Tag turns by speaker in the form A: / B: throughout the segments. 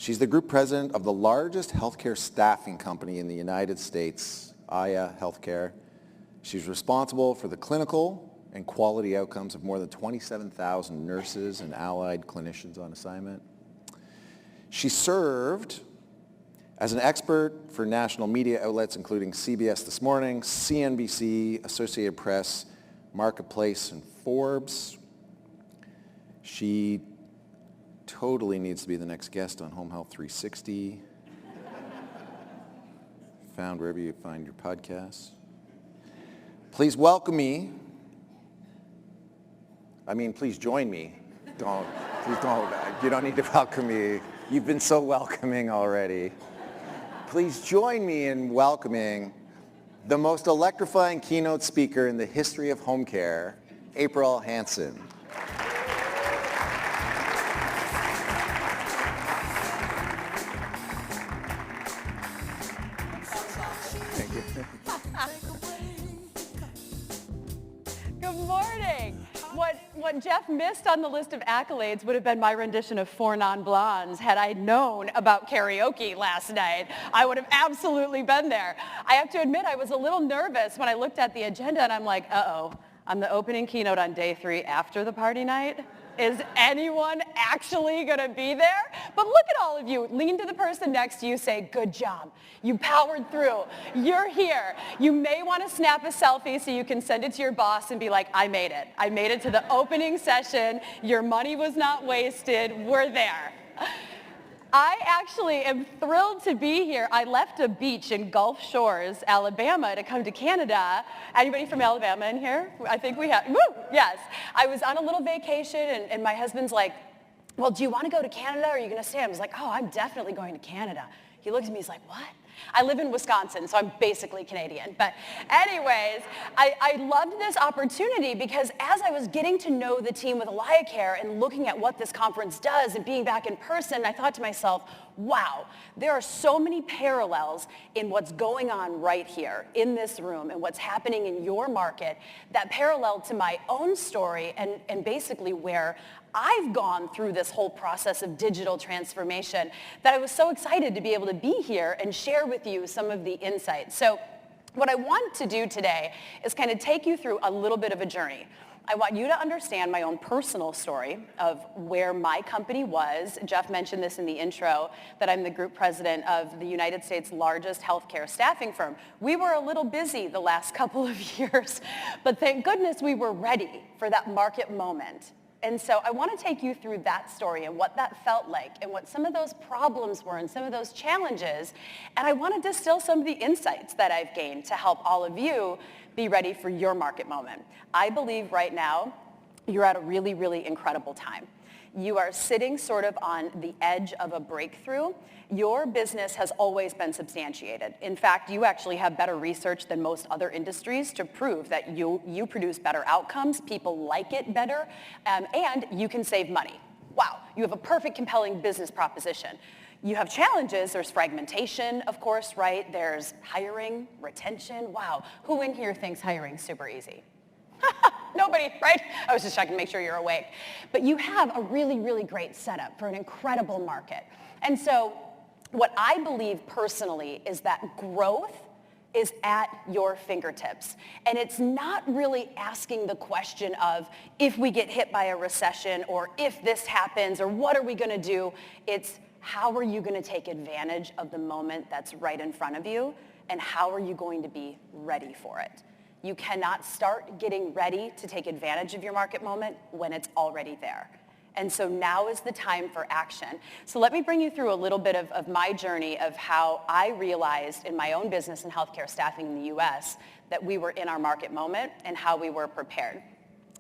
A: She's the group president of the largest healthcare staffing company in the United States, AlayaCare. She's responsible for the clinical and quality outcomes of more than 27,000 nurses and allied clinicians on assignment. She served as an expert for national media outlets including CBS This Morning, CNBC, Associated Press, Marketplace, and Forbes. She totally needs to be the next guest on Home Health 360. Found wherever you find your podcasts. Please welcome me. Please join me. Please don't. You don't need to welcome me. You've been so welcoming already. Please join me in welcoming the most electrifying keynote speaker in the history of home care, April Hansen. Thank you.
B: Good morning. What Jeff missed on the list of accolades would have been my rendition of Four Non-Blondes. Had I known about karaoke last night, I would have absolutely been there. I have to admit, I was a little nervous when I looked at the agenda and I'm like, uh-oh, I'm the opening keynote on day 3 after the party night. Is anyone actually going to be there? But look at all of you. Lean to the person next to you, say, good job. You powered through. You're here. You may want to snap a selfie so you can send it to your boss and be like, I made it. I made it to the opening session. Your money was not wasted. We're there. I actually am thrilled to be here. I left a beach in Gulf Shores, Alabama, to come to Canada. Anybody from Alabama in here? I think we have. Woo! Yes. I was on a little vacation, and my husband's like, well, do you want to go to Canada, or are you going to stay? I was like, oh, I'm definitely going to Canada. He looked at me, he's like, what? I live in Wisconsin, so I'm basically Canadian. But anyways, I loved this opportunity because as I was getting to know the team with AlayaCare and looking at what this conference does and being back in person, I thought to myself, wow, there are so many parallels in what's going on right here in this room and what's happening in your market that parallel to my own story and basically where I've gone through this whole process of digital transformation that I was so excited to be able to be here and share with you some of the insights. So what I want to do today is kind of take you through a little bit of a journey. I want you to understand my own personal story of where my company was. Jeff mentioned this in the intro, that I'm the group president of the United States' largest healthcare staffing firm. We were a little busy the last couple of years, but thank goodness we were ready for that market moment. And so I want to take you through that story and what that felt like and what some of those problems were and some of those challenges. And I want to distill some of the insights that I've gained to help all of you be ready for your market moment. I believe right now you're at a really, really incredible time. You are sitting sort of on the edge of a breakthrough. Your business has always been substantiated. In fact, you actually have better research than most other industries to prove that you produce better outcomes, people like it better, and you can save money. Wow, you have a perfect, compelling business proposition. You have challenges. There's fragmentation, of course, right? There's hiring, retention. Wow, who in here thinks hiring's super easy? Nobody, right? I was just checking to make sure you're awake. But you have a really, really great setup for an incredible market. And so what I believe personally is that growth is at your fingertips. And it's not really asking the question of if we get hit by a recession or if this happens or what are we going to do. It's how are you going to take advantage of the moment that's right in front of you, and how are you going to be ready for it? You cannot start getting ready to take advantage of your market moment when it's already there. And so now is the time for action. So let me bring you through a little bit of my journey of how I realized in my own business in healthcare staffing in the US that we were in our market moment and how we were prepared.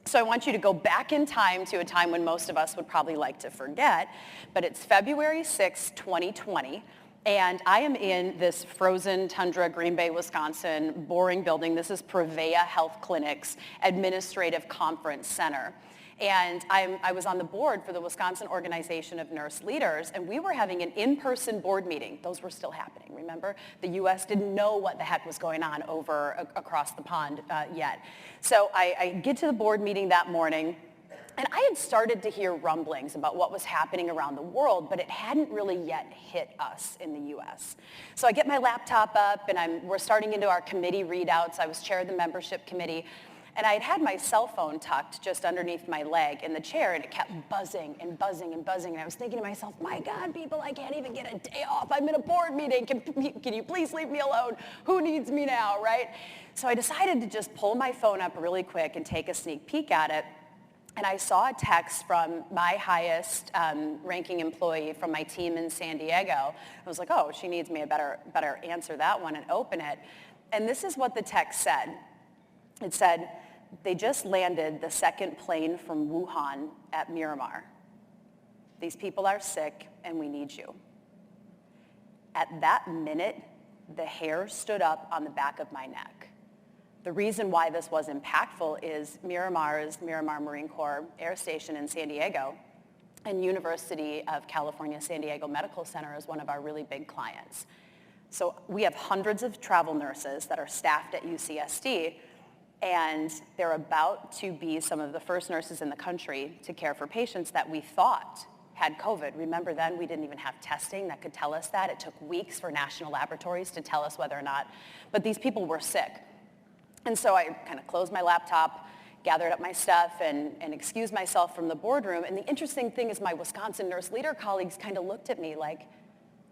B: So I want you to go back in time to a time when most of us would probably like to forget, but it's February 6, 2020. And I am in this frozen tundra, Green Bay, Wisconsin, boring building. This is Prevea Health Clinic's Administrative Conference Center. And I was on the board for the Wisconsin Organization of Nurse Leaders, and we were having an in-person board meeting. Those were still happening, remember? The U.S. didn't know what the heck was going on over across the pond yet. So I get to the board meeting that morning, And I had started to hear rumblings about what was happening around the world, but it hadn't really yet hit us in the US. So I get my laptop up and we're starting into our committee readouts. I was chair of the membership committee. And I had my cell phone tucked just underneath my leg in the chair, and it kept buzzing and buzzing and buzzing. And I was thinking to myself, my God, people, I can't even get a day off. I'm in a board meeting. Can you please leave me alone? Who needs me now, right? So I decided to just pull my phone up really quick and take a sneak peek at it. And I saw a text from my highest ranking employee from my team in San Diego. I was like, oh, she needs me. I better answer that one and open it. And this is what the text said. It said, they just landed the second plane from Wuhan at Miramar. These people are sick and we need you. At that minute, the hair stood up on the back of my neck. The reason why this was impactful is Miramar Marine Corps Air Station in San Diego, and University of California, San Diego Medical Center is one of our really big clients. So we have hundreds of travel nurses that are staffed at UCSD, and they're about to be some of the first nurses in the country to care for patients that we thought had COVID. Remember then, we didn't even have testing that could tell us that. It took weeks for national laboratories to tell us whether or not, but these people were sick. And so I kind of closed my laptop, gathered up my stuff, and excused myself from the boardroom. And the interesting thing is my Wisconsin nurse leader colleagues kind of looked at me like,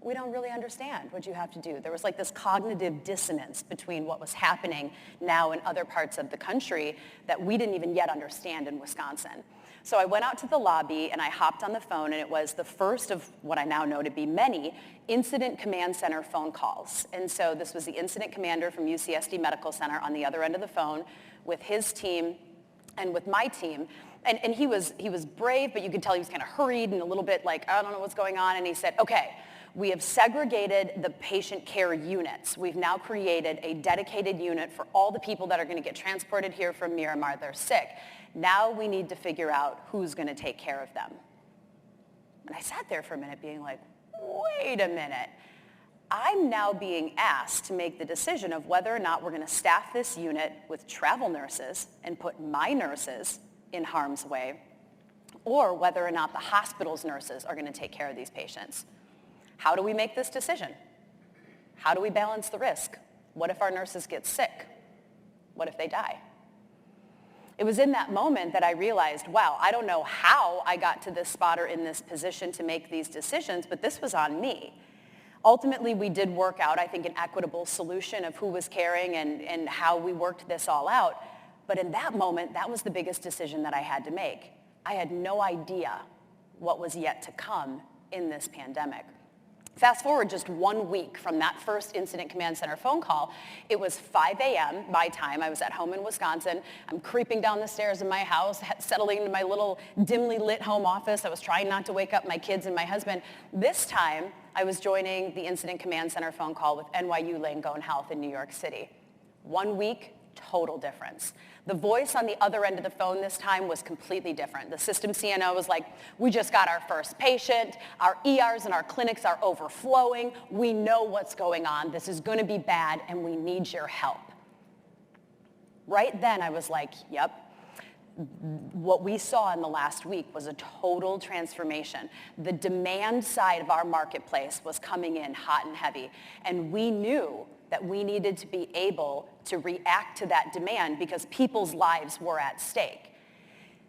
B: we don't really understand what you have to do. There was like this cognitive dissonance between what was happening now in other parts of the country that we didn't even yet understand in Wisconsin. So I went out to the lobby and I hopped on the phone, and it was the first of what I now know to be many incident command center phone calls. And so this was the incident commander from UCSD Medical Center on the other end of the phone with his team and with my team. And he was brave, but you could tell he was kind of hurried and a little bit like, I don't know what's going on. And he said, okay, we have segregated the patient care units. We've now created a dedicated unit for all the people that are going to get transported here from Miramar. They're sick. Now we need to figure out who's going to take care of them. And I sat there for a minute being like, wait a minute. I'm now being asked to make the decision of whether or not we're going to staff this unit with travel nurses and put my nurses in harm's way, or whether or not the hospital's nurses are going to take care of these patients. How do we make this decision? How do we balance the risk? What if our nurses get sick? What if they die? It was in that moment that I realized, wow, I don't know how I got to this spot or in this position to make these decisions, but this was on me. Ultimately, we did work out, I think, an equitable solution of who was caring and how we worked this all out. But in that moment, that was the biggest decision that I had to make. I had no idea what was yet to come in this pandemic. Fast forward just 1 week from that first incident command center phone call. It was 5 a.m. my time. I was at home in Wisconsin. I'm creeping down the stairs in my house, settling into my little dimly lit home office. I was trying not to wake up my kids and my husband. This time, I was joining the incident command center phone call with NYU Langone Health in New York City. 1 week, total difference. The voice on the other end of the phone this time was completely different. The system CNO was like, we just got our first patient. Our ERs and our clinics are overflowing. We know what's going on. This is going to be bad, and we need your help. Right then, I was like, yep. What we saw in the last week was a total transformation. The demand side of our marketplace was coming in hot and heavy, and we knew that we needed to be able to react to that demand because people's lives were at stake.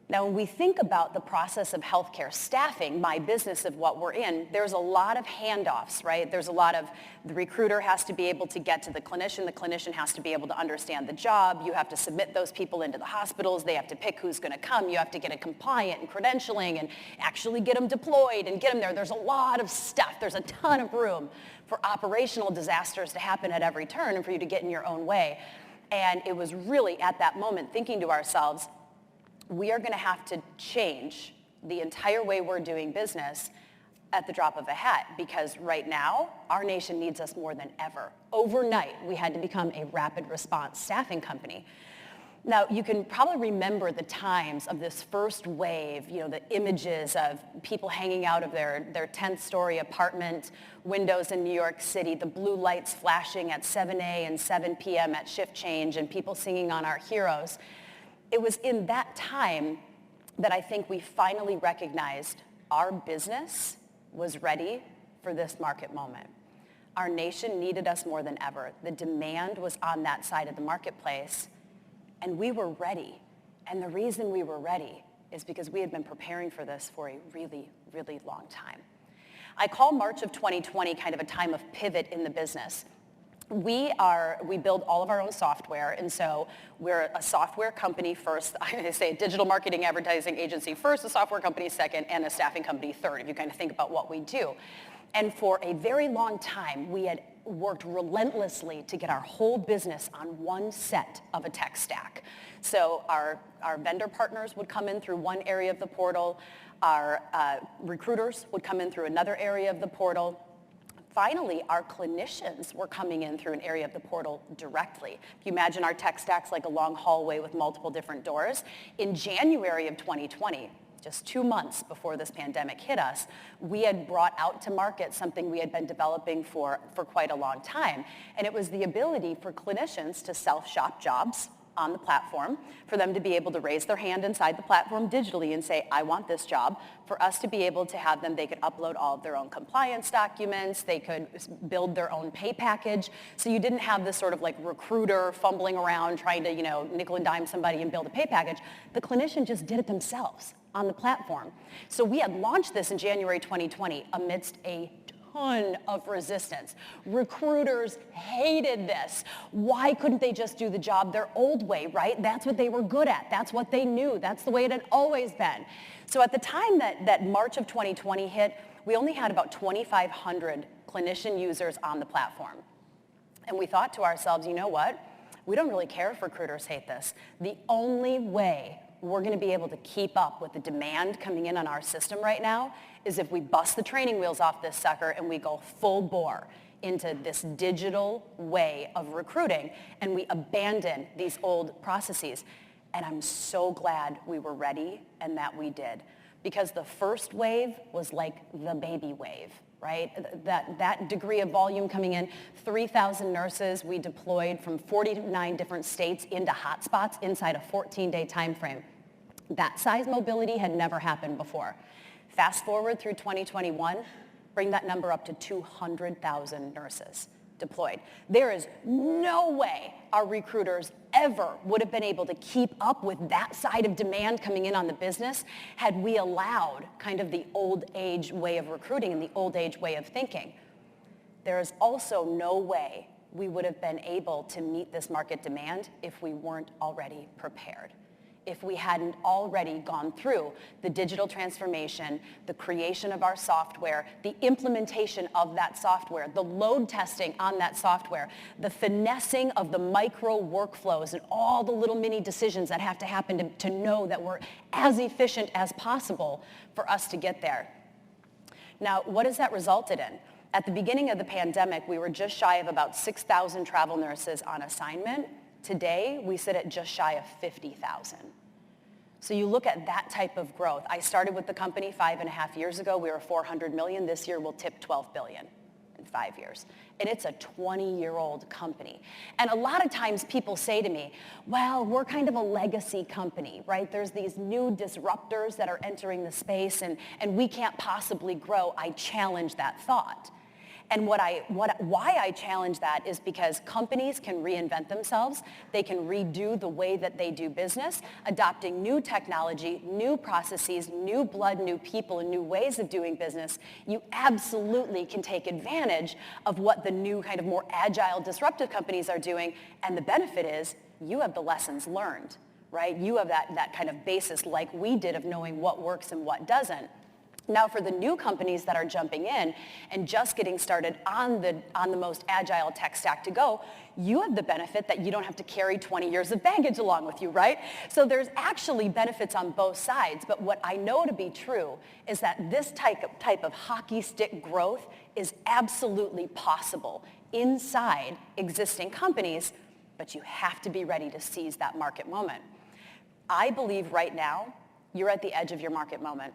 B: Now, when we think about the process of healthcare staffing, my business of what we're in, there's a lot of handoffs, right? There's a lot of, the recruiter has to be able to get to the clinician has to be able to understand the job, you have to submit those people into the hospitals, they have to pick who's gonna come, you have to get it compliant and credentialing and actually get them deployed and get them there. There's a lot of stuff, there's a ton of room for operational disasters to happen at every turn and for you to get in your own way. And it was really at that moment thinking to ourselves, we are going to have to change the entire way we're doing business at the drop of a hat, because right now, our nation needs us more than ever. Overnight, we had to become a rapid response staffing company. Now, you can probably remember the times of this first wave, the images of people hanging out of their 10th story apartment windows in New York City, the blue lights flashing at 7 a and 7 p.m. at shift change, and people singing on our heroes. It was in that time that I think we finally recognized our business was ready for this market moment. Our nation needed us more than ever. The demand was on that side of the marketplace, and we were ready. And the reason we were ready is because we had been preparing for this for a really, really long time. I call March of 2020 kind of a time of pivot in the business. We build all of our own software, and so we're a software company first. I say a digital marketing advertising agency first, a software company second, and a staffing company third, if you kind of think about what we do. And for a very long time, we had worked relentlessly to get our whole business on one set of a tech stack. So our vendor partners would come in through one area of the portal. Our recruiters would come in through another area of the portal. Finally, our clinicians were coming in through an area of the portal directly. If you imagine our tech stack's like a long hallway with multiple different doors. In January of 2020, just 2 months before this pandemic hit us, we had brought out to market something we had been developing for quite a long time. And it was the ability for clinicians to self-shop jobs on the platform, for them to be able to raise their hand inside the platform digitally and say, I want this job, for us to be able to have them, they could upload all of their own compliance documents, they could build their own pay package, so you didn't have this sort of like recruiter fumbling around trying to, nickel and dime somebody and build a pay package. The clinician just did it themselves on the platform. So we had launched this in January 2020 amidst a ton of resistance. Recruiters hated this. Why couldn't they just do the job their old way, right? That's what they were good at. That's what they knew. That's the way it had always been. So at the time that March of 2020 hit, we only had about 2,500 clinician users on the platform. And we thought to ourselves, you know what? We don't really care if recruiters hate this. The only way we're going to be able to keep up with the demand coming in on our system right now is if we bust the training wheels off this sucker and we go full bore into this digital way of recruiting and we abandon these old processes. And I'm so glad we were ready and that we did, because the first wave was like the baby wave, right? That degree of volume coming in, 3,000 nurses we deployed from 49 different states into hotspots inside a 14-day time frame. That size mobility had never happened before. Fast forward through 2021, bring that number up to 200,000 nurses deployed. There is no way our recruiters ever would have been able to keep up with that side of demand coming in on the business had we allowed kind of the old age way of recruiting and the old age way of thinking. There is also no way we would have been able to meet this market demand if we weren't already prepared. If we hadn't already gone through the digital transformation, the creation of our software, the implementation of that software, the load testing on that software, the finessing of the micro workflows and all the little mini decisions that have to happen to know that we're as efficient as possible for us to get there. Now, what has that resulted in? At the beginning of the pandemic, we were just shy of about 6,000 travel nurses on assignment. Today, we sit at just shy of 50,000. So you look at that type of growth. I started with the company 5.5 years ago. We were 400 million. This year, we'll tip 12 billion in 5 years. And it's a 20-year-old company. And a lot of times people say to me, well, we're kind of a legacy company, right? There's these new disruptors that are entering the space, and we can't possibly grow. I challenge that thought. And why I challenge that is because companies can reinvent themselves. They can redo the way that they do business, adopting new technology, new processes, new blood, new people, and new ways of doing business. You absolutely can take advantage of what the new kind of more agile, disruptive companies are doing. And the benefit is you have the lessons learned, right? You have that kind of basis like we did of knowing what works and what doesn't. Now, for the new companies that are jumping in and just getting started on the most agile tech stack to go, you have the benefit that you don't have to carry 20 years of baggage along with you, right? So there's actually benefits on both sides. But what I know to be true is that this type of hockey stick growth is absolutely possible inside existing companies, but you have to be ready to seize that market moment. I believe right now you're at the edge of your market moment.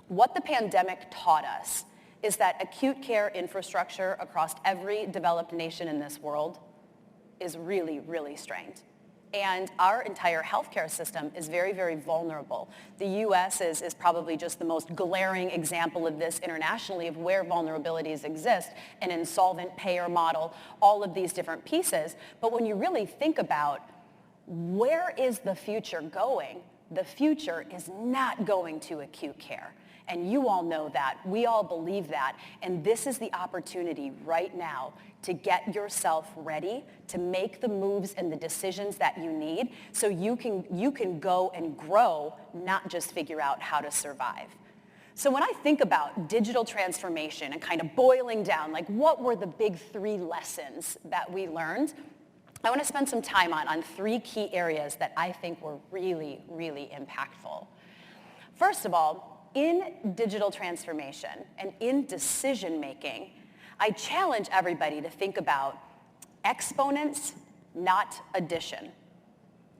B: What the pandemic taught us is that acute care infrastructure across every developed nation in this world is really, really strained. And our entire healthcare system is very, very vulnerable. The US is probably just the most glaring example of this internationally, of where vulnerabilities exist, an insolvent payer model, all of these different pieces. But when you really think about where is the future going, the future is not going to acute care. And you all know that. We all believe that. And this is the opportunity right now to get yourself ready to make the moves and the decisions that you need so you can go and grow, not just figure out how to survive. So when I think about digital transformation and kind of boiling down, like what were the big 3 lessons that we learned, I want to spend some time on 3 key areas that I think were really, really impactful. First of all, in digital transformation and in decision making, I challenge everybody to think about exponents, not addition.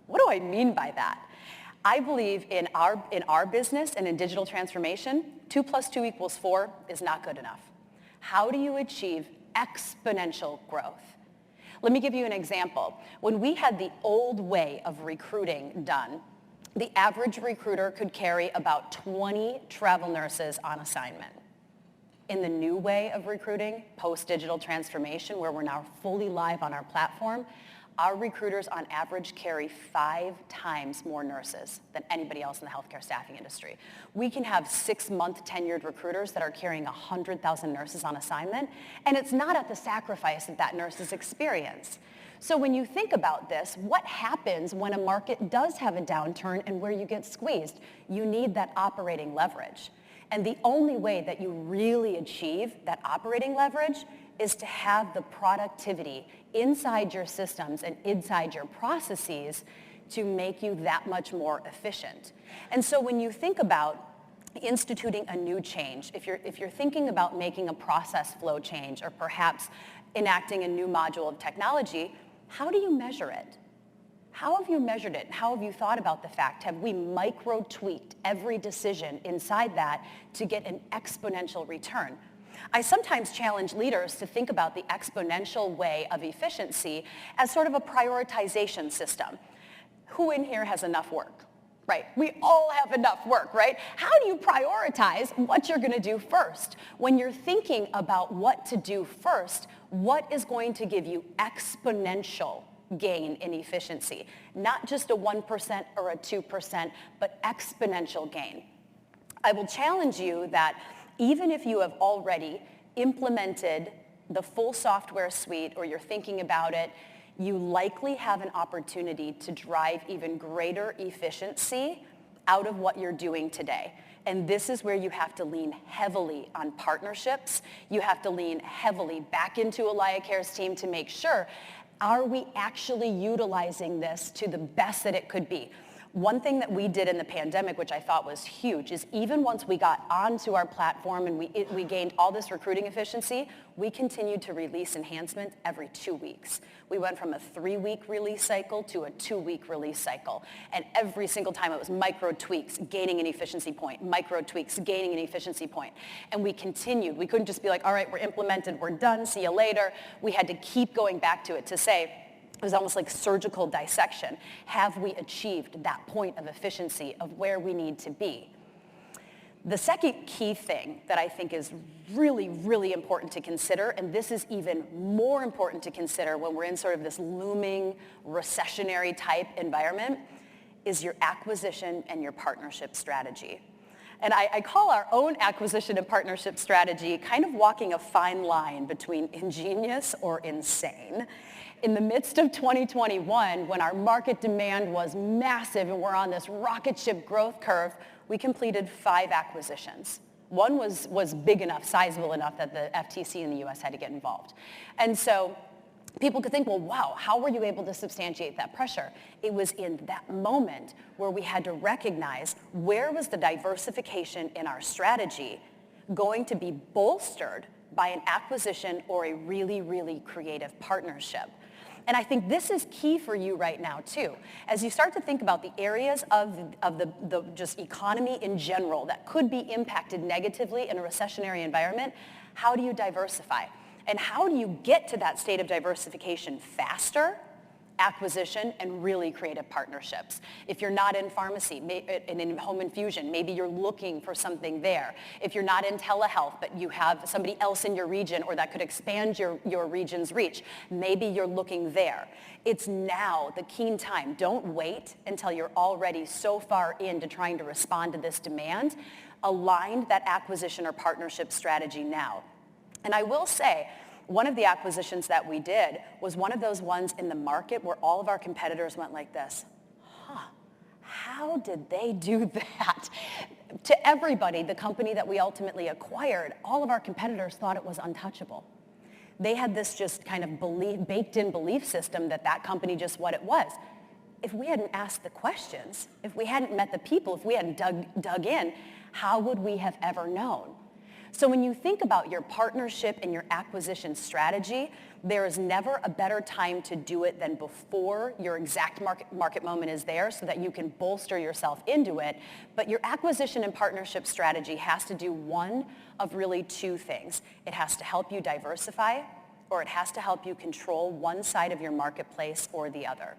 B: What do I mean by that? I believe in our business and in digital transformation, 2 + 2 = 4 is not good enough. How do you achieve exponential growth? Let me give you an example. When we had the old way of recruiting done, the average recruiter could carry about 20 travel nurses on assignment. In the new way of recruiting, post-digital transformation, where we're now fully live on our platform, our recruiters on average carry 5 times more nurses than anybody else in the healthcare staffing industry. We can have 6-month tenured recruiters that are carrying 100,000 nurses on assignment, and it's not at the sacrifice of that nurse's experience. So when you think about this, what happens when a market does have a downturn and where you get squeezed? You need that operating leverage. And the only way that you really achieve that operating leverage is to have the productivity inside your systems and inside your processes to make you that much more efficient. And so when you think about instituting a new change, if you're thinking about making a process flow change or perhaps enacting a new module of technology, how do you measure it? How have you measured it? How have you thought about the fact? Have we micro-tweaked every decision inside that to get an exponential return? I sometimes challenge leaders to think about the exponential way of efficiency as sort of a prioritization system. Who in here has enough work? Right, we all have enough work, right? How do you prioritize what you're going to do first? When you're thinking about what to do first, what is going to give you exponential gain in efficiency? Not just a 1% or a 2%, but exponential gain. I will challenge you that even if you have already implemented the full software suite or you're thinking about it, you likely have an opportunity to drive even greater efficiency out of what you're doing today. And this is where you have to lean heavily on partnerships. You have to lean heavily back into AlayaCare's team to make sure, are we actually utilizing this to the best that it could be? One thing that we did in the pandemic, which I thought was huge, is even once we got onto our platform and we gained all this recruiting efficiency, we continued to release enhancements every 2 weeks. We went from a 3-week release cycle to a 2-week release cycle. And every single time it was micro tweaks, gaining an efficiency point, micro tweaks, gaining an efficiency point. And we continued. We couldn't just be like, all right, we're implemented, we're done, see you later. We had to keep going back to it to say, it was almost like surgical dissection. Have we achieved that point of efficiency of where we need to be? The second key thing that I think is really, really important to consider, and this is even more important to consider when we're in sort of this looming recessionary type environment, is your acquisition and your partnership strategy. And I call our own acquisition and partnership strategy kind of walking a fine line between ingenious or insane. In the midst of 2021, when our market demand was massive and we're on this rocket ship growth curve, we completed 5 acquisitions. One was big enough, sizable enough that the FTC in the US had to get involved. And so people could think, well, wow, how were you able to substantiate that pressure? It was in that moment where we had to recognize where was the diversification in our strategy going to be bolstered by an acquisition or a really, really creative partnership. And I think this is key for you right now, too. As you start to think about the areas of the just economy in general that could be impacted negatively in a recessionary environment, how do you diversify? And how do you get to that state of diversification faster acquisition, and really creative partnerships. If you're not in pharmacy and in home infusion, maybe you're looking for something there. If you're not in telehealth, but you have somebody else in your region or that could expand your region's reach, maybe you're looking there. It's now the keen time. Don't wait until you're already so far into trying to respond to this demand. Align that acquisition or partnership strategy now. And I will say, one of the acquisitions that we did was one of those ones in the market where all of our competitors went like this. How did they do that? To everybody, the company that we ultimately acquired, all of our competitors thought it was untouchable. They had this just kind of baked-in belief system that company just what it was. If we hadn't asked the questions, if we hadn't met the people, if we hadn't dug in, how would we have ever known? So when you think about your partnership and your acquisition strategy, there is never a better time to do it than before your exact market moment is there so that you can bolster yourself into it. But your acquisition and partnership strategy has to do one of really two things. It has to help you diversify, or it has to help you control one side of your marketplace or the other.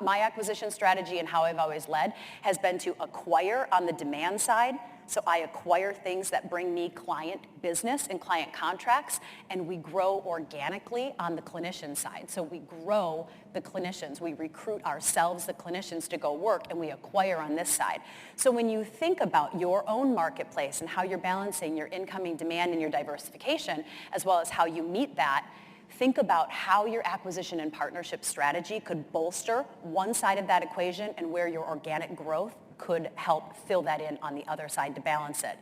B: My acquisition strategy and how I've always led has been to acquire on the demand side. So I acquire things that bring me client business and client contracts, and we grow organically on the clinician side. So we grow the clinicians. We recruit ourselves, the clinicians, to go work, and we acquire on this side. So when you think about your own marketplace and how you're balancing your incoming demand and your diversification, as well as how you meet that, think about how your acquisition and partnership strategy could bolster one side of that equation and where your organic growth could help fill that in on the other side to balance it.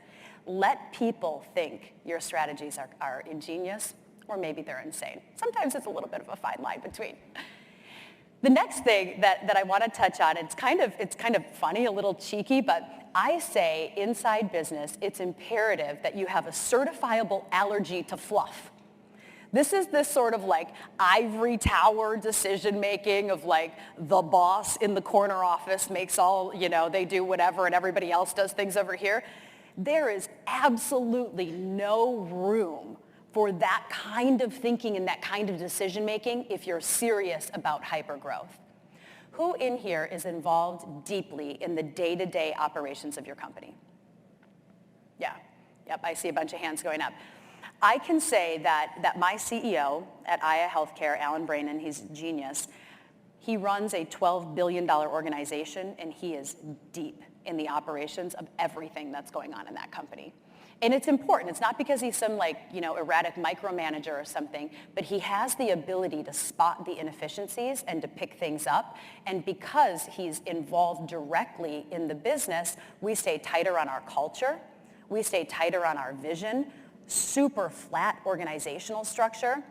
B: Let people think your strategies are ingenious, or maybe they're insane. Sometimes it's a little bit of a fine line between. The next thing that I want to touch on, it's kind of funny, a little cheeky, but I say inside business, it's imperative that you have a certifiable allergy to fluff. This is this sort of like ivory tower decision making of like the boss in the corner office makes all, they do whatever and everybody else does things over here. There is absolutely no room for that kind of thinking and that kind of decision making if you're serious about hypergrowth. Who in here is involved deeply in the day-to-day operations of your company? Yeah, yep, I see a bunch of hands going up. I can say that my CEO at AlayaCare, Alan Brannon, he's a genius. He runs a $12 billion organization, and he is deep in the operations of everything that's going on in that company. And it's important. It's not because he's some erratic micromanager or something, but he has the ability to spot the inefficiencies and to pick things up. And because he's involved directly in the business, we stay tighter on our culture. We stay tighter on our vision. Super flat organizational structure.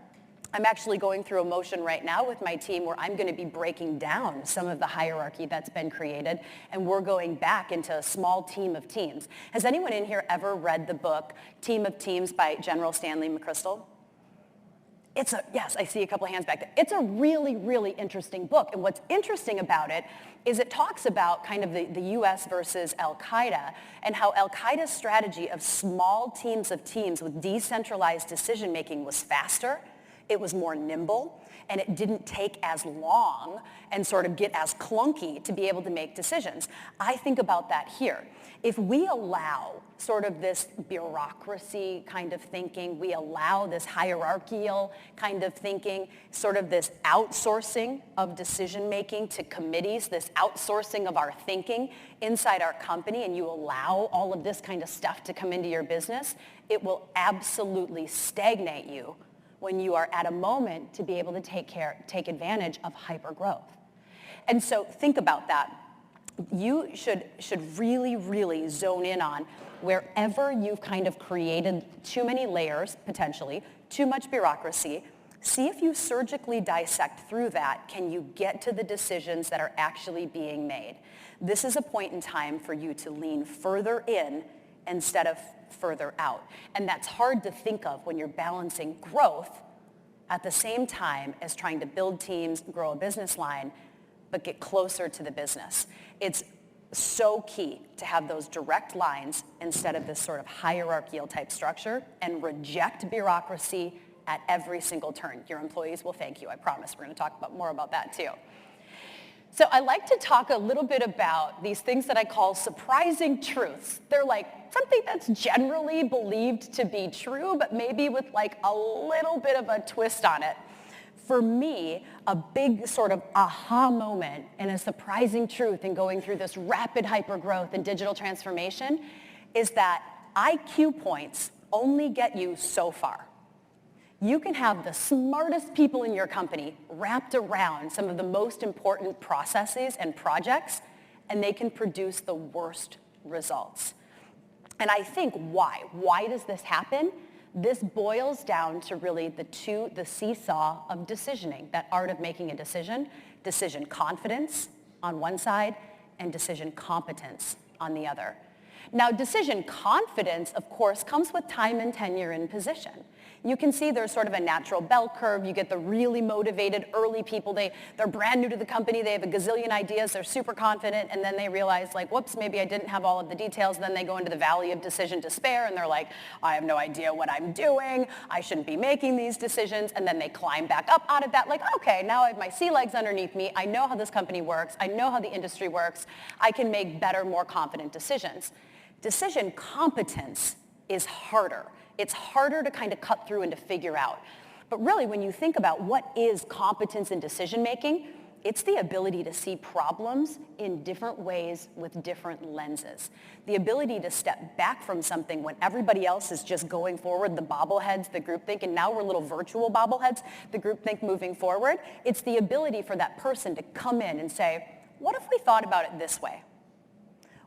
B: I'm actually going through a motion right now with my team where I'm going to be breaking down some of the hierarchy that's been created, and we're going back into a small team of teams. Has anyone in here ever read the book Team of Teams by General Stanley McChrystal? Yes, I see a couple of hands back there. It's a really, really interesting book. And what's interesting about it is it talks about kind of the U.S. versus Al-Qaeda and how Al-Qaeda's strategy of small teams of teams with decentralized decision-making was faster, it was more nimble, and it didn't take as long and sort of get as clunky to be able to make decisions. I think about that here. If we allow sort of this bureaucracy kind of thinking, we allow this hierarchical kind of thinking, sort of this outsourcing of decision-making to committees, this outsourcing of our thinking inside our company, and you allow all of this kind of stuff to come into your business, it will absolutely stagnate you when you are at a moment to be able to take advantage of hypergrowth. And so think about that. You should really, really zone in on wherever you've kind of created too many layers, potentially, too much bureaucracy. See if you surgically dissect through that. Can you get to the decisions that are actually being made? This is a point in time for you to lean further in instead of further out. And that's hard to think of when you're balancing growth at the same time as trying to build teams, grow a business line, but get closer to the business. It's so key to have those direct lines instead of this sort of hierarchical type structure and reject bureaucracy at every single turn. Your employees will thank you, I promise. We're going to talk more about that too. So I like to talk a little bit about these things that I call surprising truths. They're like something that's generally believed to be true, but maybe with like a little bit of a twist on it. For me, a big sort of aha moment and a surprising truth in going through this rapid hypergrowth and digital transformation is that IQ points only get you so far. You can have the smartest people in your company wrapped around some of the most important processes and projects, and they can produce the worst results. And I think why? Why does this happen? This boils down to really the seesaw of decisioning, that art of making a decision confidence on one side and decision competence on the other. Now, decision confidence, of course, comes with time and tenure in position. You can see there's sort of a natural bell curve. You get the really motivated early people. They're brand new to the company. They have a gazillion ideas. They're super confident. And then they realize, like, whoops, maybe I didn't have all of the details. Then they go into the valley of decision despair. And they're like, I have no idea what I'm doing. I shouldn't be making these decisions. And then they climb back up out of that, like, okay, now I have my sea legs underneath me. I know how this company works. I know how the industry works. I can make better, more confident decisions. Decision competence is harder. It's harder to kind of cut through and to figure out. But really, when you think about what is competence in decision making, it's the ability to see problems in different ways with different lenses. The ability to step back from something when everybody else is just going forward, the bobbleheads, the groupthink, and now we're little virtual bobbleheads, the groupthink moving forward. It's the ability for that person to come in and say, what if we thought about it this way?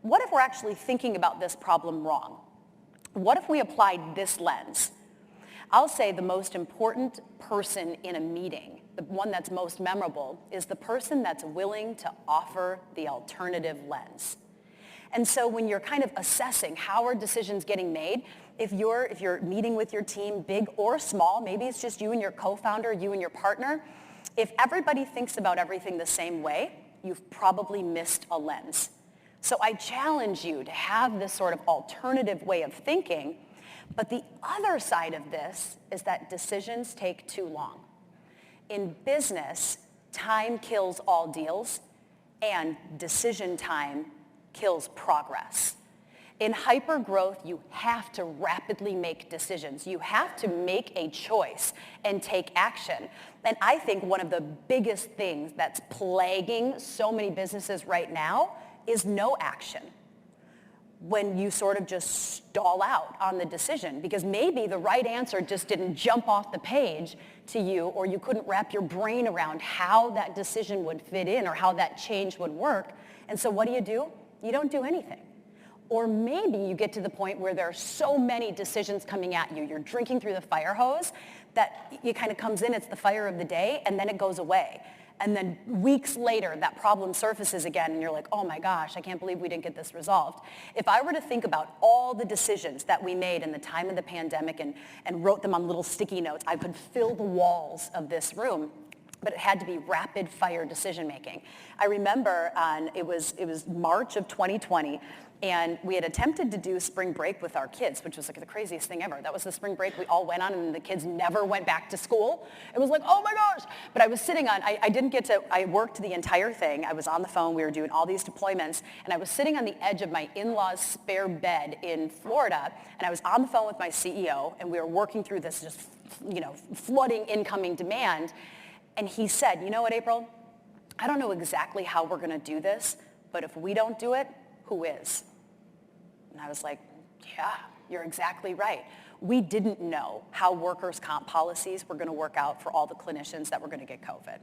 B: What if we're actually thinking about this problem wrong? What if we applied this lens? I'll say the most important person in a meeting, the one that's most memorable, is the person that's willing to offer the alternative lens. And so when you're kind of assessing how are decisions getting made, if you're meeting with your team, big or small, maybe it's just you and your co-founder, you and your partner, if everybody thinks about everything the same way, you've probably missed a lens. So I challenge you to have this sort of alternative way of thinking, but the other side of this is that decisions take too long. In business, time kills all deals, and decision time kills progress. In hypergrowth, you have to rapidly make decisions. You have to make a choice and take action. And I think one of the biggest things that's plaguing so many businesses right now is no action. When you sort of just stall out on the decision, because maybe the right answer just didn't jump off the page to you, or you couldn't wrap your brain around how that decision would fit in or how that change would work. And so what do? You don't do anything. Or maybe you get to the point where there are so many decisions coming at you, you're drinking through the fire hose, that it kind of comes in, it's the fire of the day, and then it goes away. And then weeks later, that problem surfaces again, and you're like, oh my gosh, I can't believe we didn't get this resolved. If I were to think about all the decisions that we made in the time of the pandemic and wrote them on little sticky notes, I could fill the walls of this room, but it had to be rapid fire decision making. I remember it was March of 2020, and we had attempted to do spring break with our kids, which was like the craziest thing ever. That was the spring break we all went on, and the kids never went back to school. It was like, oh my gosh. But I was sitting on, I worked the entire thing. I was on the phone. We were doing all these deployments, and I was sitting on the edge of my in-laws' spare bed in Florida, and I was on the phone with my CEO, and we were working through this just, flooding incoming demand. And he said, you know what, April? I don't know exactly how we're going to do this, but if we don't do it, who is? And I was like, yeah, you're exactly right. We didn't know how workers' comp policies were going to work out for all the clinicians that were going to get COVID.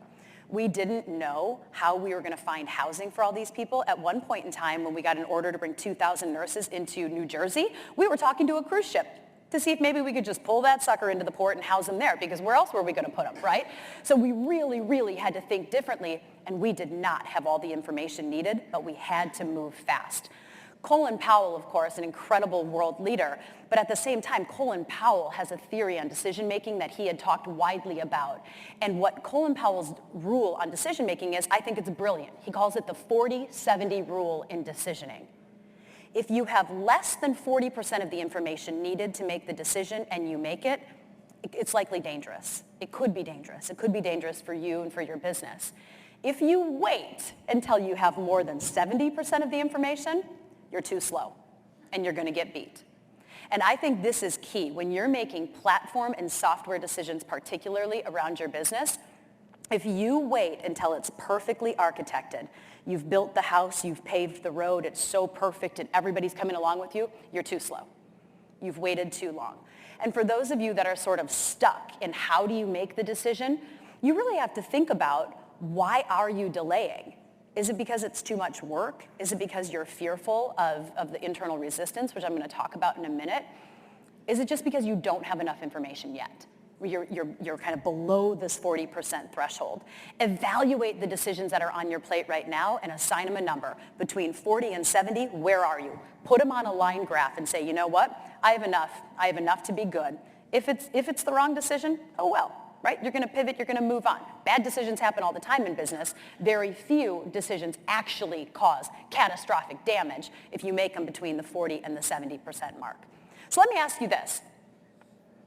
B: We didn't know how we were going to find housing for all these people. At one point in time, when we got an order to bring 2,000 nurses into New Jersey, we were talking to a cruise ship to see if maybe we could just pull that sucker into the port and house them there, because where else were we going to put them, right? So we really, really had to think differently, and we did not have all the information needed, but we had to move fast. Colin Powell, of course, an incredible world leader, but at the same time, Colin Powell has a theory on decision-making that he had talked widely about. And what Colin Powell's rule on decision-making is, I think it's brilliant. He calls it the 40-70 rule in decisioning. If you have less than 40% of the information needed to make the decision and you make it, it's likely dangerous. It could be dangerous. It could be dangerous for you and for your business. If you wait until you have more than 70% of the information, you're too slow and you're going to get beat. And I think this is key. When you're making platform and software decisions, particularly around your business, if you wait until it's perfectly architected, you've built the house, you've paved the road, it's so perfect and everybody's coming along with you, you're too slow. You've waited too long. And for those of you that are sort of stuck in how do you make the decision, you really have to think about, why are you delaying? Is it because it's too much work? Is it because you're fearful of the internal resistance, which I'm going to talk about in a minute? Is it just because you don't have enough information yet? You're kind of below this 40% threshold. Evaluate the decisions that are on your plate right now and assign them a number. Between 40 and 70, where are you? Put them on a line graph and say, you know what? I have enough to be good. If it's the wrong decision, oh well, right? You're going to pivot, you're going to move on. Bad decisions happen all the time in business. Very few decisions actually cause catastrophic damage if you make them between the 40 and the 70% mark. So let me ask you this.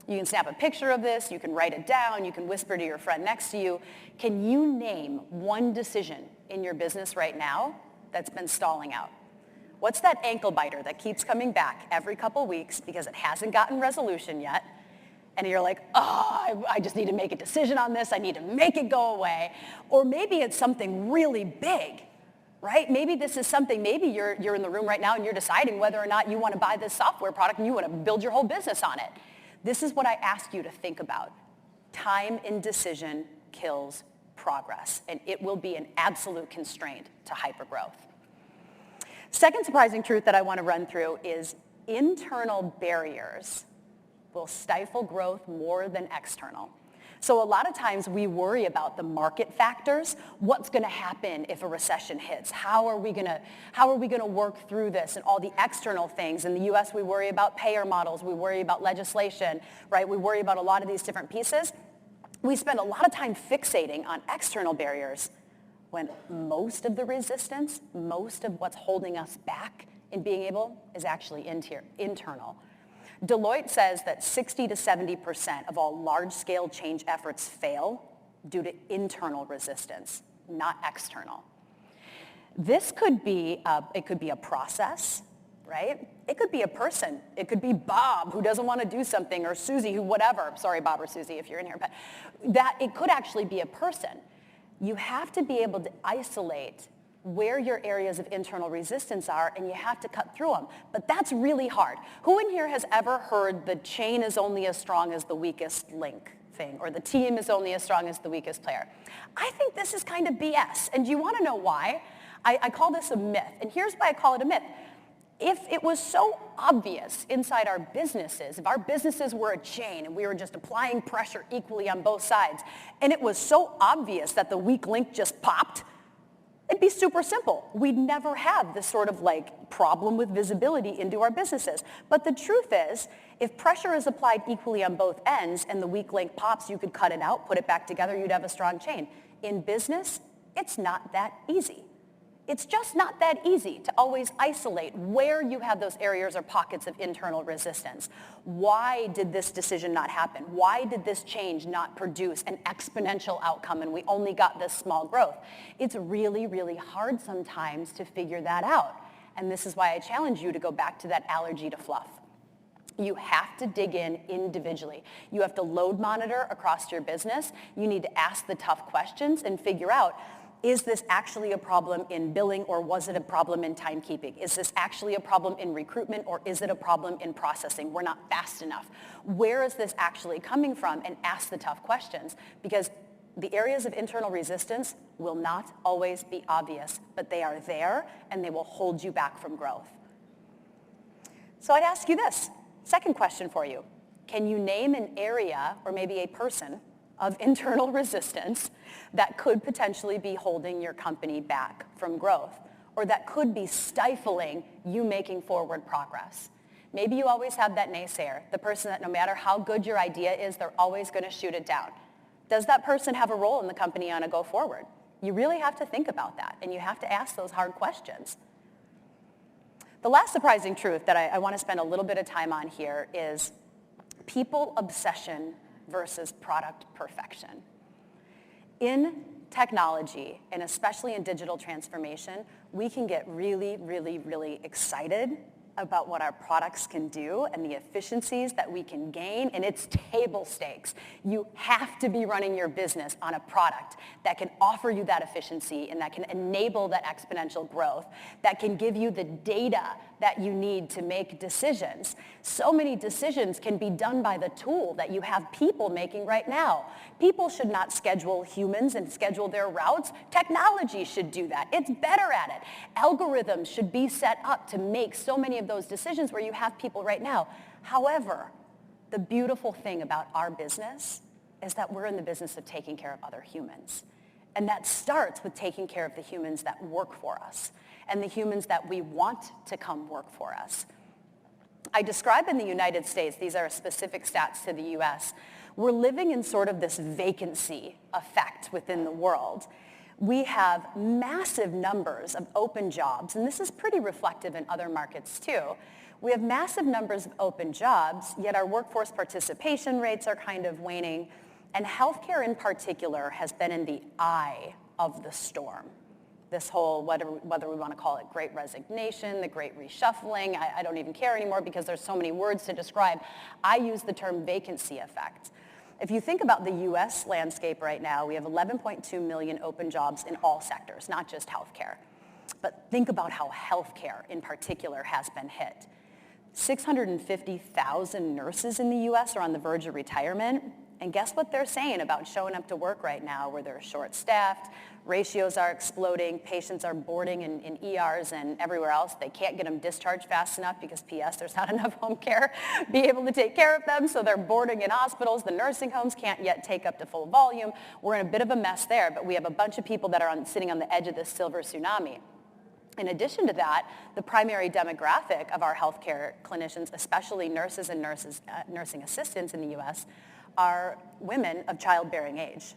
B: You can snap a picture of this, you can write it down, you can whisper to your friend next to you. Can you name one decision in your business right now that's been stalling out? What's that ankle biter that keeps coming back every couple weeks because it hasn't gotten resolution yet? And you're like, oh, I just need to make a decision on this. I need to make it go away. Or maybe it's something really big, right? Maybe this is something, maybe you're in the room right now and you're deciding whether or not you want to buy this software product and you want to build your whole business on it. This is what I ask you to think about. Time indecision kills progress, and it will be an absolute constraint to hypergrowth. Second surprising truth that I want to run through is internal barriers will stifle growth more than external. So a lot of times we worry about the market factors. What's going to happen if a recession hits? How are we going to work through this and all the external things? In the US, we worry about payer models. We worry about legislation, right? We worry about a lot of these different pieces. We spend a lot of time fixating on external barriers when most of the resistance, most of what's holding us back in being able is actually internal. Deloitte says that 60 to 70% of all large-scale change efforts fail due to internal resistance, not external. This could be, it could be a process, right? It could be a person. It could be Bob who doesn't want to do something, or Susie who whatever. Sorry, Bob or Susie, if you're in here, but that it could actually be a person. You have to be able to isolate where your areas of internal resistance are, and you have to cut through them. But that's really hard. Who in here has ever heard the chain is only as strong as the weakest link thing, or the team is only as strong as the weakest player? I think this is kind of BS. And do you want to know why? I call this a myth. And here's why I call it a myth. If it was so obvious inside our businesses, if our businesses were a chain and we were just applying pressure equally on both sides, and it was so obvious that the weak link just popped, it'd be super simple. We'd never have this sort of like problem with visibility into our businesses. But the truth is, if pressure is applied equally on both ends and the weak link pops, you could cut it out, put it back together, you'd have a strong chain. In business, it's not that easy. It's just not that easy to always isolate where you have those areas or pockets of internal resistance. Why did this decision not happen? Why did this change not produce an exponential outcome and we only got this small growth? It's really, really hard sometimes to figure that out. And this is why I challenge you to go back to that allergy to fluff. You have to dig in individually. You have to load monitor across your business. You need to ask the tough questions and figure out, is this actually a problem in billing, or was it a problem in timekeeping? Is this actually a problem in recruitment, or is it a problem in processing? We're not fast enough. Where is this actually coming from? And ask the tough questions, because the areas of internal resistance will not always be obvious, but they are there and they will hold you back from growth. So I'd ask you this, second question for you. Can you name an area, or maybe a person, of internal resistance that could potentially be holding your company back from growth, or that could be stifling you making forward progress? Maybe you always have that naysayer, the person that no matter how good your idea is, they're always going to shoot it down. Does that person have a role in the company on a go forward? You really have to think about that, and you have to ask those hard questions. The last surprising truth that I want to spend a little bit of time on here is people obsession versus product perfection. In technology, and especially in digital transformation, we can get really, really, really excited about what our products can do and the efficiencies that we can gain, and it's table stakes. You have to be running your business on a product that can offer you that efficiency and that can enable that exponential growth, that can give you the data that you need to make decisions. So many decisions can be done by the tool that you have people making right now. People should not schedule humans and schedule their routes. Technology should do that. It's better at it. Algorithms should be set up to make so many of those decisions where you have people right now. However, the beautiful thing about our business is that we're in the business of taking care of other humans. And that starts with taking care of the humans that work for us and the humans that we want to come work for us. I describe in the United States, these are specific stats to the US, we're living in sort of this vacancy effect within the world. We have massive numbers of open jobs, and this is pretty reflective in other markets too. We have massive numbers of open jobs, yet our workforce participation rates are kind of waning, and healthcare in particular has been in the eye of the storm. This whole, whether we want to call it great resignation, the great reshuffling, I don't even care anymore because there's so many words to describe. I use the term vacancy effect. If you think about the US landscape right now, we have 11.2 million open jobs in all sectors, not just healthcare. But think about how healthcare in particular has been hit. 650,000 nurses in the US are on the verge of retirement. And guess what they're saying about showing up to work right now where they're short-staffed, ratios are exploding, patients are boarding in ERs and everywhere else. They can't get them discharged fast enough because P.S. there's not enough home care be able to take care of them, so they're boarding in hospitals. The nursing homes can't yet take up to full volume. We're in a bit of a mess there, but we have a bunch of people that are sitting on the edge of this silver tsunami. In addition to that, the primary demographic of our healthcare clinicians, especially nurses and nursing assistants in the U.S., are women of childbearing age.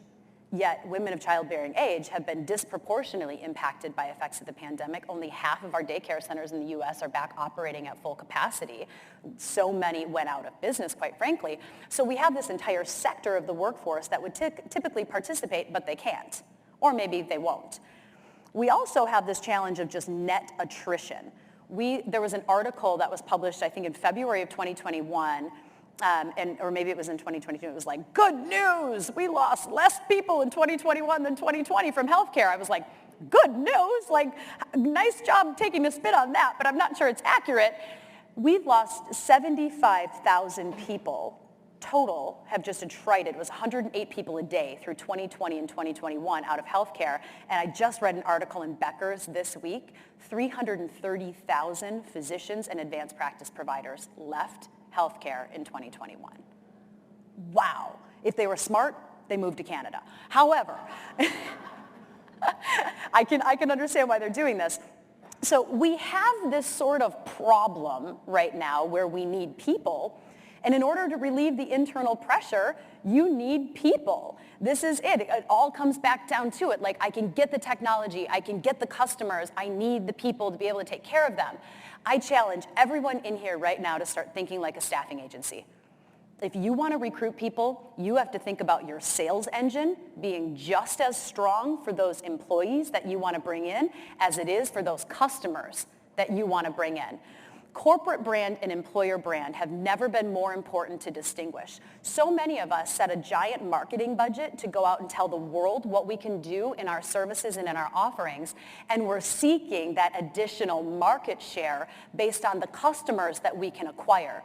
B: Yet women of childbearing age have been disproportionately impacted by effects of the pandemic. Only half of our daycare centers in the U.S. are back operating at full capacity. So many went out of business, quite frankly. So we have this entire sector of the workforce that would typically participate, but they can't, or maybe they won't. We also have this challenge of just net attrition. There was an article that was published, I think, in February of 2021, or maybe it was in 2022, it was like, good news, we lost less people in 2021 than 2020 from healthcare. I was like, good news? Like, nice job taking a spin on that, but I'm not sure it's accurate. We've lost 75,000 people total have just attrited. It was 108 people a day through 2020 and 2021 out of healthcare. And I just read an article in Becker's this week, 330,000 physicians and advanced practice providers left healthcare in 2021. Wow. If they were smart, they moved to Canada. However, I can understand why they're doing this. So we have this sort of problem right now where we need people. And in order to relieve the internal pressure, you need people. This is it. It all comes back down to it. Like, I can get the technology, I can get the customers, I need the people to be able to take care of them. I challenge everyone in here right now to start thinking like a staffing agency. If you want to recruit people, you have to think about your sales engine being just as strong for those employees that you want to bring in as it is for those customers that you want to bring in. Corporate brand and employer brand have never been more important to distinguish. So many of us set a giant marketing budget to go out and tell the world what we can do in our services and in our offerings, and we're seeking that additional market share based on the customers that we can acquire.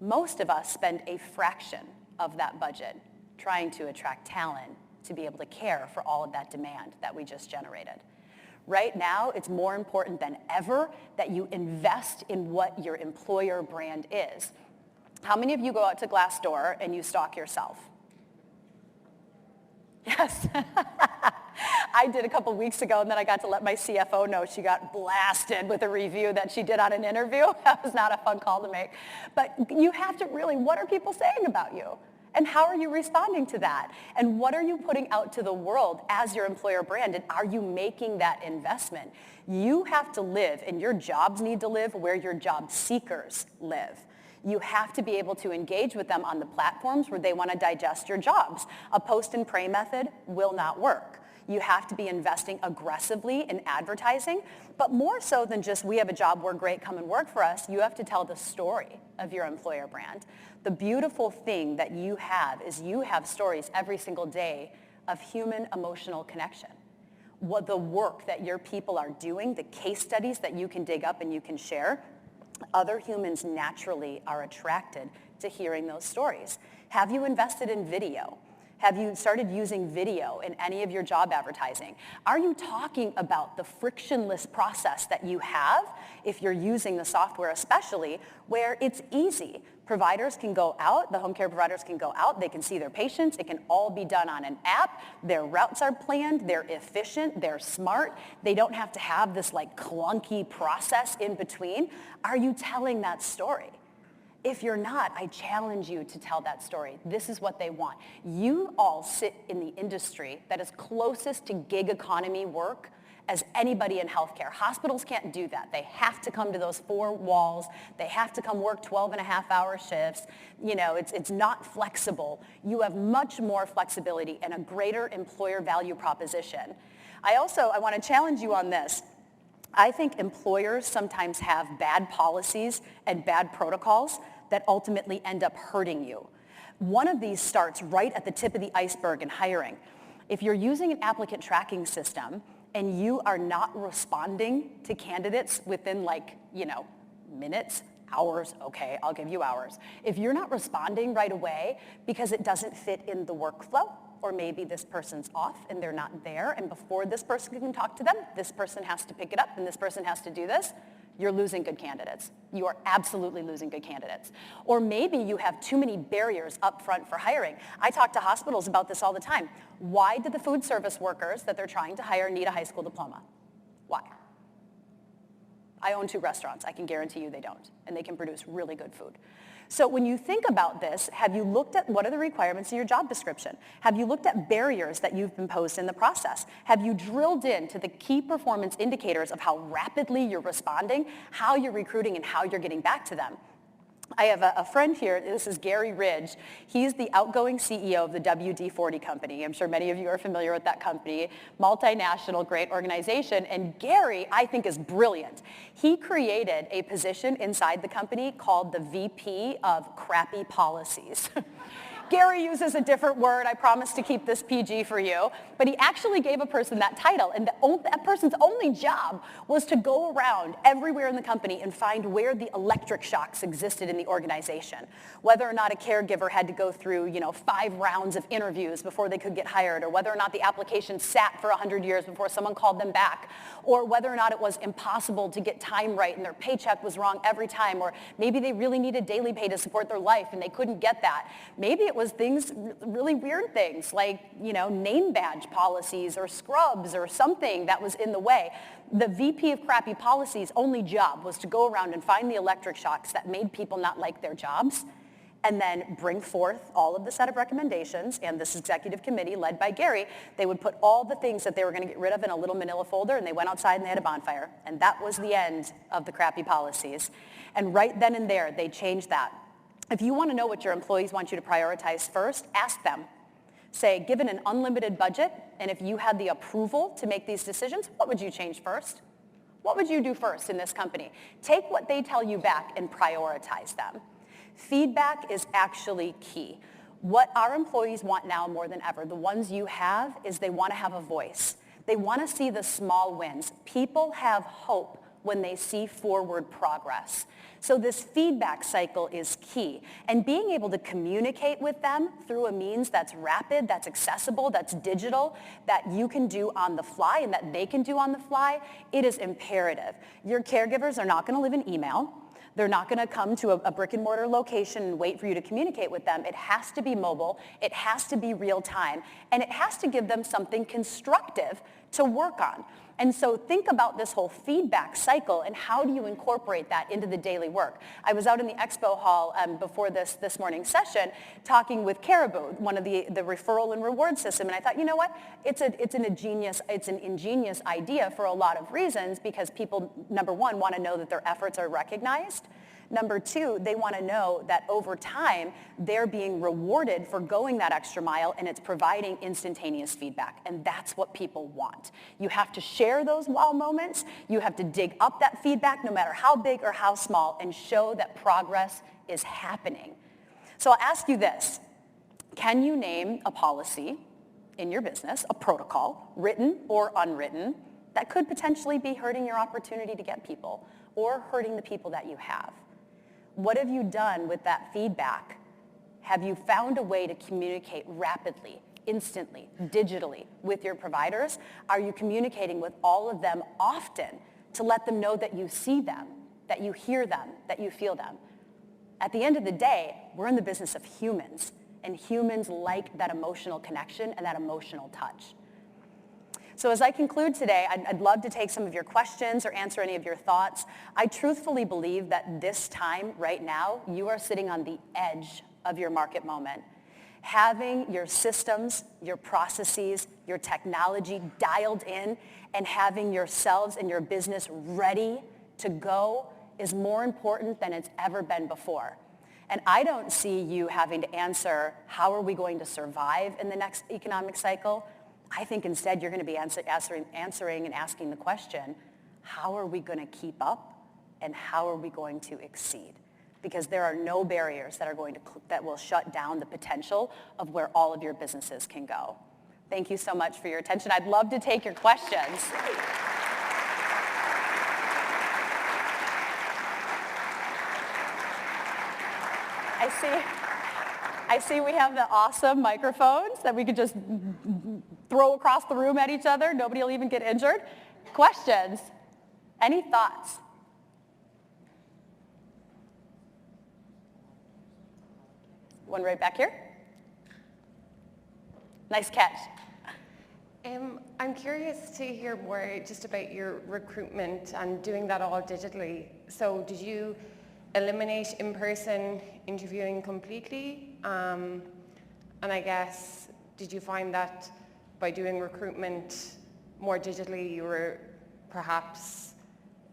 B: Most of us spend a fraction of that budget trying to attract talent to be able to care for all of that demand that we just generated. Right now, it's more important than ever that you invest in what your employer brand is. How many of you go out to Glassdoor and you stalk yourself? Yes. I did a couple weeks ago, and then I got to let my CFO know she got blasted with a review that she did on an interview. That was not a fun call to make. But you have to really, what are people saying about you? And how are you responding to that? And what are you putting out to the world as your employer brand? And are you making that investment? You have to live, and your jobs need to live where your job seekers live. You have to be able to engage with them on the platforms where they want to digest your jobs. A post and pray method will not work. You have to be investing aggressively in advertising, but more so than just, we have a job, we're great, come and work for us, you have to tell the story of your employer brand. The beautiful thing that you have is you have stories every single day of human emotional connection. What the work that your people are doing, the case studies that you can dig up and you can share, other humans naturally are attracted to hearing those stories. Have you invested in video? Have you started using video in any of your job advertising? Are you talking about the frictionless process that you have, if you're using the software especially, where it's easy? Providers can go out, the home care providers can go out, they can see their patients, it can all be done on an app, their routes are planned, they're efficient, they're smart, they don't have to have this like clunky process in between. Are you telling that story? If you're not, I challenge you to tell that story. This is what they want. You all sit in the industry that is closest to gig economy work as anybody in healthcare. Hospitals can't do that. They have to come to those four walls. They have to come work 12-and-a-half-hour shifts. You know, it's not flexible. You have much more flexibility and a greater employer value proposition. I want to challenge you on this. I think employers sometimes have bad policies and bad protocols that ultimately end up hurting you. One of these starts right at the tip of the iceberg in hiring. If you're using an applicant tracking system and you are not responding to candidates within minutes, hours, okay, I'll give you hours. If you're not responding right away because it doesn't fit in the workflow, or maybe this person's off and they're not there, and before this person can talk to them, this person has to pick it up and this person has to do this, you're losing good candidates. You are absolutely losing good candidates. Or maybe you have too many barriers up front for hiring. I talk to hospitals about this all the time. Why do the food service workers that they're trying to hire need a high school diploma? Why? I own 2 restaurants. I can guarantee you they don't. And they can produce really good food. So when you think about this, have you looked at what are the requirements of your job description? Have you looked at barriers that you've imposed in the process? Have you drilled into the key performance indicators of how rapidly you're responding, how you're recruiting, and how you're getting back to them? I have a friend here, this is Gary Ridge. He's the outgoing CEO of the WD-40 company. I'm sure many of you are familiar with that company, multinational, great organization. And Gary, I think, is brilliant. He created a position inside the company called the VP of Crappy Policies. Gary uses a different word. I promise to keep this PG for you. But he actually gave a person that title, and that person's only job was to go around everywhere in the company and find where the electric shocks existed in the organization. Whether or not a caregiver had to go through, 5 rounds of interviews before they could get hired, or whether or not the application sat for 100 years before someone called them back, or whether or not it was impossible to get time right and their paycheck was wrong every time, or maybe they really needed daily pay to support their life and they couldn't get that. Maybe it was things, really weird things like, name badge policies or scrubs or something that was in the way. The VP of Crappy Policies' only job was to go around and find the electric shocks that made people not like their jobs, and then bring forth all of the set of recommendations, and this executive committee led by Gary, they would put all the things that they were going to get rid of in a little manila folder, and they went outside and they had a bonfire. And that was the end of the Crappy Policies. And right then and there, they changed that. If you want to know what your employees want you to prioritize first, ask them. Say, given an unlimited budget, and if you had the approval to make these decisions, what would you change first? What would you do first in this company? Take what they tell you back and prioritize them. Feedback is actually key. What our employees want now more than ever, the ones you have, is they want to have a voice. They want to see the small wins. People have hope when they see forward progress. So this feedback cycle is key. And being able to communicate with them through a means that's rapid, that's accessible, that's digital, that you can do on the fly and that they can do on the fly, it is imperative. Your caregivers are not going to live in email. They're not going to come to a brick and mortar location and wait for you to communicate with them. It has to be mobile. It has to be real time. And it has to give them something constructive to work on. And so think about this whole feedback cycle and how do you incorporate that into the daily work. I was out in the expo hall before this morning's session talking with Caribou, one of the referral and reward system, and I thought, you know what? It's an ingenious idea for a lot of reasons, because people, number one, want to know that their efforts are recognized. Number two, they want to know that over time, they're being rewarded for going that extra mile, and it's providing instantaneous feedback. And that's what people want. You have to share those wow moments. You have to dig up that feedback, no matter how big or how small, and show that progress is happening. So I'll ask you this. Can you name a policy in your business, a protocol, written or unwritten, that could potentially be hurting your opportunity to get people or hurting the people that you have? What have you done with that feedback? Have you found a way to communicate rapidly, instantly, digitally with your providers? Are you communicating with all of them often to let them know that you see them, that you hear them, that you feel them? At the end of the day, we're in the business of humans, and humans like that emotional connection and that emotional touch. So as I conclude today, I'd love to take some of your questions or answer any of your thoughts. I truthfully believe that this time, right now, you are sitting on the edge of your market moment. Having your systems, your processes, your technology dialed in, and having yourselves and your business ready to go is more important than it's ever been before. And I don't see you having to answer, how are we going to survive in the next economic cycle? I think instead you're going to be answering and asking the question, how are we going to keep up and how are we going to exceed? Because there are no barriers that will shut down the potential of where all of your businesses can go. Thank you so much for your attention. I'd love to take your questions. I see we have the awesome microphones that we could just throw across the room at each other. Nobody will even get injured. Questions? Any thoughts? One right back here. Nice catch.
C: I'm curious to hear more just about your recruitment and doing that all digitally. So did you eliminate in-person interviewing completely? And I guess, did you find that by doing recruitment more digitally, you were perhaps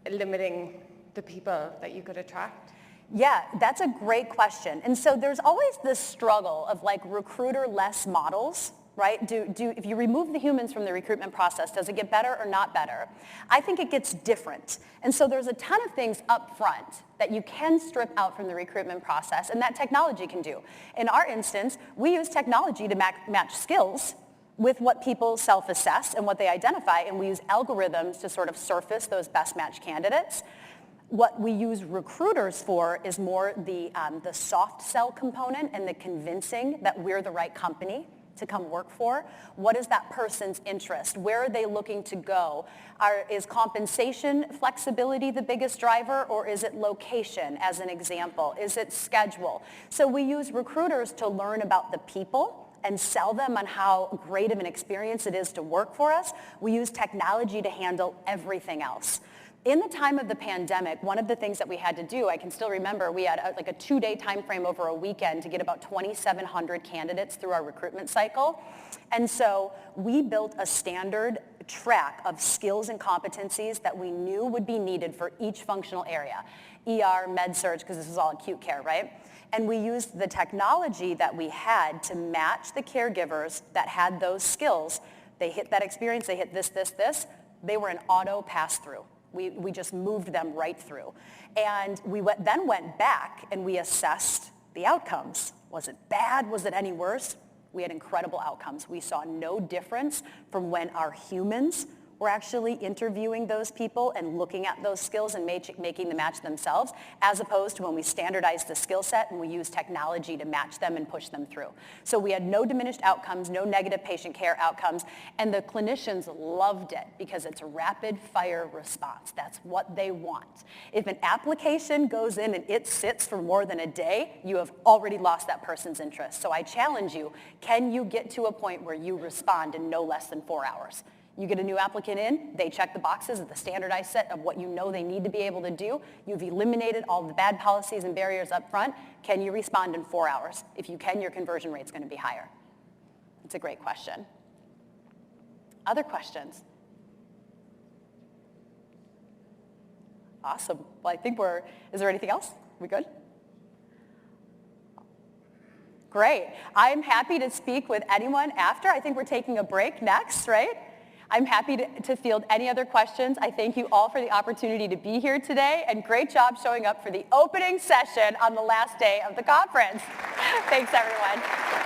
C: limiting the people that you could attract?
B: Yeah, that's a great question. And so there's always this struggle of like recruiter-less models, right? If you remove the humans from the recruitment process, does it get better or not better? I think it gets different. And so there's a ton of things up front that you can strip out from the recruitment process and that technology can do. In our instance, we use technology to match skills with what people self-assess and what they identify, and we use algorithms to sort of surface those best match candidates. What we use recruiters for is more the soft sell component and the convincing that we're the right company to come work for. What is that person's interest? Where are they looking to go? Is compensation flexibility the biggest driver, or is it location, as an example? Is it schedule? So we use recruiters to learn about the people and sell them on how great of an experience it is to work for us. We use technology to handle everything else. In the time of the pandemic, one of the things that we had to do, I can still remember, we had like a 2-day time frame over a weekend to get about 2,700 candidates through our recruitment cycle. And so we built a standard track of skills and competencies that we knew would be needed for each functional area. ER, med surg, because this is all acute care, right? And we used the technology that we had to match the caregivers that had those skills. They hit that experience, they hit this. They were an auto pass-through. We just moved them right through. And we then went back and we assessed the outcomes. Was it bad? Was it any worse? We had incredible outcomes. We saw no difference from when our humans were actually interviewing those people and looking at those skills and making the match themselves, as opposed to when we standardized the skill set and we used technology to match them and push them through. So we had no diminished outcomes, no negative patient care outcomes, and the clinicians loved it because it's a rapid fire response. That's what they want. If an application goes in and it sits for more than a day, you have already lost that person's interest. So I challenge you, can you get to a point where you respond in no less than 4 hours? You get a new applicant in, they check the boxes of the standardized set of what you know they need to be able to do. You've eliminated all the bad policies and barriers up front. Can you respond in 4 hours? If you can, your conversion rate's going to be higher. It's a great question. Other questions? Awesome. Well, I think is there anything else? We good? Great. I'm happy to speak with anyone after. I think we're taking a break next, right? I'm happy to field any other questions. I thank you all for the opportunity to be here today, and great job showing up for the opening session on the last day of the conference. Thanks, everyone.